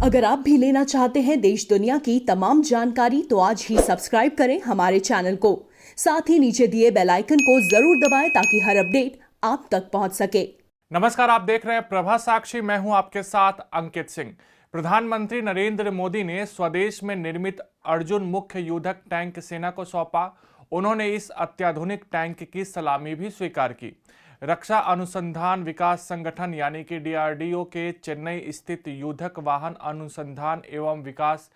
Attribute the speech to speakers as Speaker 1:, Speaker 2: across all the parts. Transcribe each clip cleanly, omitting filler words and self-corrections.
Speaker 1: अगर आप भी लेना चाहते हैं देश दुनिया की तमाम जानकारी तो आज ही सब्सक्राइब करें हमारे चैनल को। साथ ही नीचे दिए बेल आइकन को जरूर दबाएं ताकि हर अपडेट आप तक पहुंच सके।
Speaker 2: नमस्कार, आप देख रहे हैं प्रभा साक्षी। मैं हूं आपके साथ अंकित सिंह। प्रधानमंत्री नरेंद्र मोदी ने स्वदेश में निर्मित अर्जुन मुख्य युद्धक टैंक सेना को सौंपा। उन्होंने इस अत्याधुनिक टैंक की सलामी भी स्वीकार की। रक्षा अनुसंधान विकास संगठन यानी कि डीआरडीओ के चेन्नई स्थित युद्धक वाहन अनुसंधान एवं विकास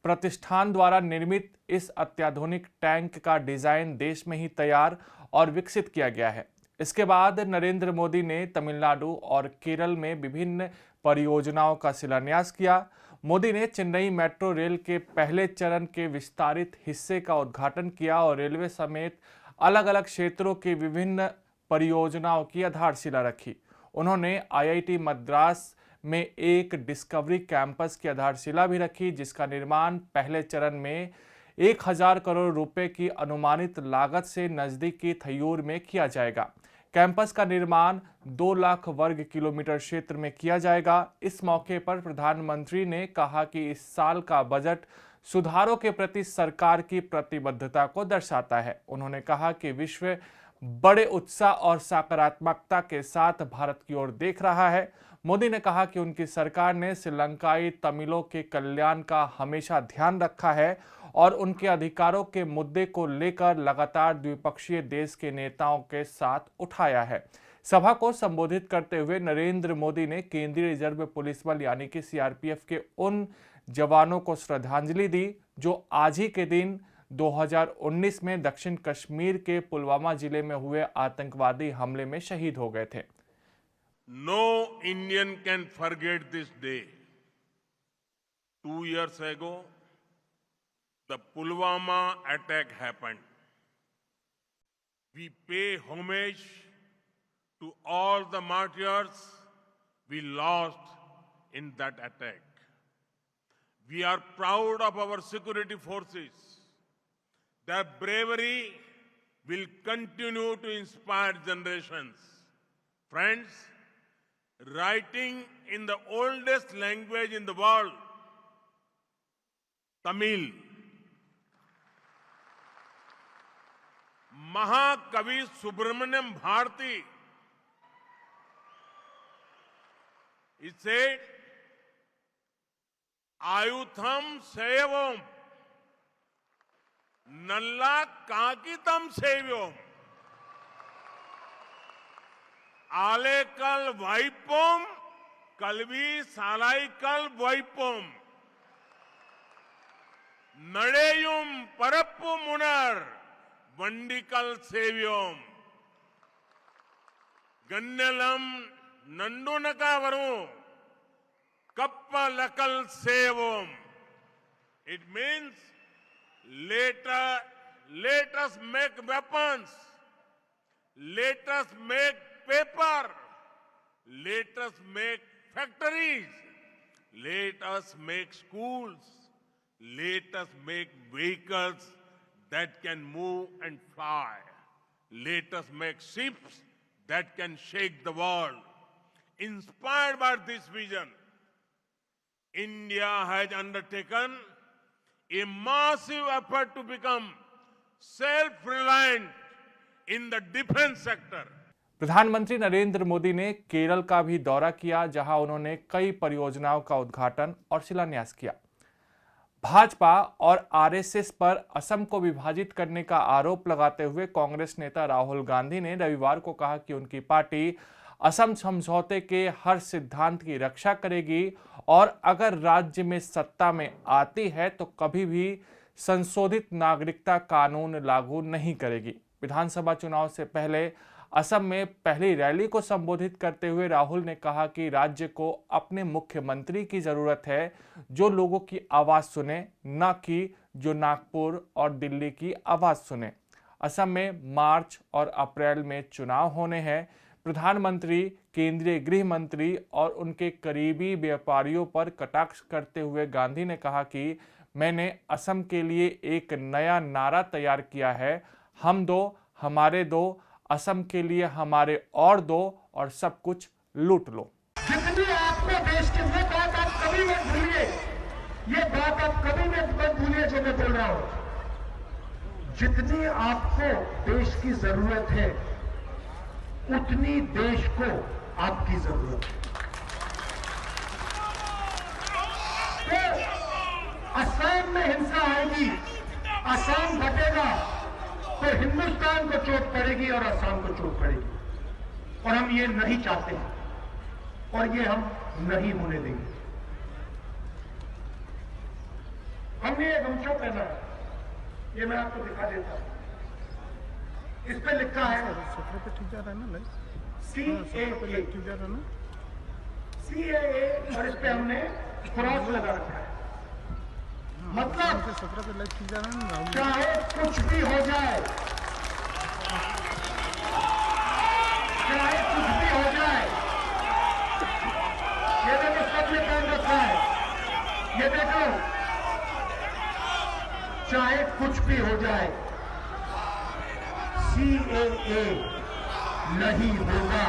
Speaker 2: प्रतिष्ठान द्वारा निर्मित इस अत्याधुनिक टैंक का डिजाइन देश में ही तैयार और विकसित किया गया है। इसके बाद नरेंद्र मोदी ने तमिलनाडु और केरल में विभिन्न परियोजनाओं का शिलान्यास किया। मोदी ने चेन्नई मेट्रो रेल के पहले चरण के विस्तारित हिस्से का उद्घाटन किया और रेलवे समेत अलग अलग क्षेत्रों की विभिन्न परियोजनाओं की आधारशिला रखी। उन्होंने आईआईटी मद्रास में एक डिस्कवरी कैंपस की आधारशिला भी रखी, जिसका निर्माण पहले चरण में 1000 करोड़ रुपए की अनुमानित लागत से नजदीकी थयूर में किया जाएगा। कैंपस का निर्माण 2 लाख वर्ग किलोमीटर क्षेत्र में किया जाएगा। इस मौके पर प्रधानमंत्री ने कहा कि इस साल का बजट सुधारों के प्रति सरकार की प्रतिबद्धता को दर्शाता है। उन्होंने कहा कि विश्व बड़े उत्साह और सकारात्मकता के साथ भारत की ओर देख रहा है। मोदी ने कहा कि उनकी सरकार ने श्रीलंकाई तमिलों के कल्याण का हमेशा ध्यान रखा है और उनके अधिकारों के मुद्दे को लेकर लगातार द्विपक्षीय देश के नेताओं के साथ उठाया है। सभा को संबोधित करते हुए नरेंद्र मोदी ने केंद्रीय रिजर्व पुलिस बल यानी कि सीआरपीएफ के उन जवानों को श्रद्धांजलि दी जो आज ही के दिन 2019 में दक्षिण कश्मीर के पुलवामा जिले में हुए आतंकवादी हमले में शहीद हो गए थे।
Speaker 3: No Indian can forget this day. 2 years ago, the Pulwama attack happened. We pay homage to all the martyrs we lost in that attack. We are proud of our security forces. Their bravery will continue to inspire generations. Friends, writing in the oldest language in the world, Tamil, Mahakavi Subramaniam Bharati, he said, Ayutham Sevam, Nalla Kakitam Sevyam, Alekal Vaipom, Kalvi Salaikal Vaipom, Nadeyum Parappu Munar, Vandikal Sevyam, Gannalam Nandunakavaru, Kappalakal Sevam. It means let us make weapons, let us make paper, let us make factories, let us make schools, let us make vehicles that can move and fly, let us make ships that can shake the world. Inspired by this vision, India has undertaken a massive effort to become self-reliant in the defense sector.
Speaker 2: प्रधानमंत्री नरेंद्र मोदी ने केरल का भी दौरा किया, जहां उन्होंने कई परियोजनाओं का उद्घाटन और शिलान्यास किया। भाजपा और आरएसएस पर असम को विभाजित करने का आरोप लगाते हुए कांग्रेस नेता राहुल गांधी ने रविवार को कहा कि उनकी पार्टी असम समझौते के हर सिद्धांत की रक्षा करेगी और अगर राज्य में सत्ता में आती है तो कभी भी संशोधित नागरिकता कानून लागू नहीं करेगी। विधानसभा चुनाव से पहले असम में पहली रैली को संबोधित करते हुए राहुल ने कहा कि राज्य को अपने मुख्यमंत्री की जरूरत है जो लोगों की आवाज सुने, न कि जो नागपुर और दिल्ली की आवाज सुने। असम में मार्च और अप्रैल में चुनाव होने हैं। प्रधानमंत्री, केंद्रीय गृह मंत्री और उनके करीबी व्यापारियों पर कटाक्ष करते हुए गांधी ने कहा कि मैंने असम के लिए एक नया नारा तैयार किया है, हम दो हमारे दो, असम के लिए हमारे और दो और सब कुछ लूट लो।
Speaker 4: जितनी आपने देश के लिए क्या काम कभी मत भूलिए, ये बात आप कभी मत भूलिए जो मैं बोल रहा हूं। जितनी आपको देश की जरूरत है उतनी देश को आपकी जरूरत है। तो असम में हिंसा आएगी, असम घटेगा तो हिंदुस्तान को चोट पड़ेगी और असम को चोट पड़ेगी, और हम ये नहीं चाहते हैं और ये हम नहीं होने देंगे। हमने ये गमछा पहना है, ये मैं आपको दिखा देता हूं। इस पे लिखा है CAA और इस पे हमने क्रॉस लगा रखा है। मतलब चाहे कुछ भी हो जाए, चाहे कुछ भी हो जाए, ये देखो सबने पहन रखा है, ये देखो, चाहे कुछ भी हो जाए CAA नहीं होगा।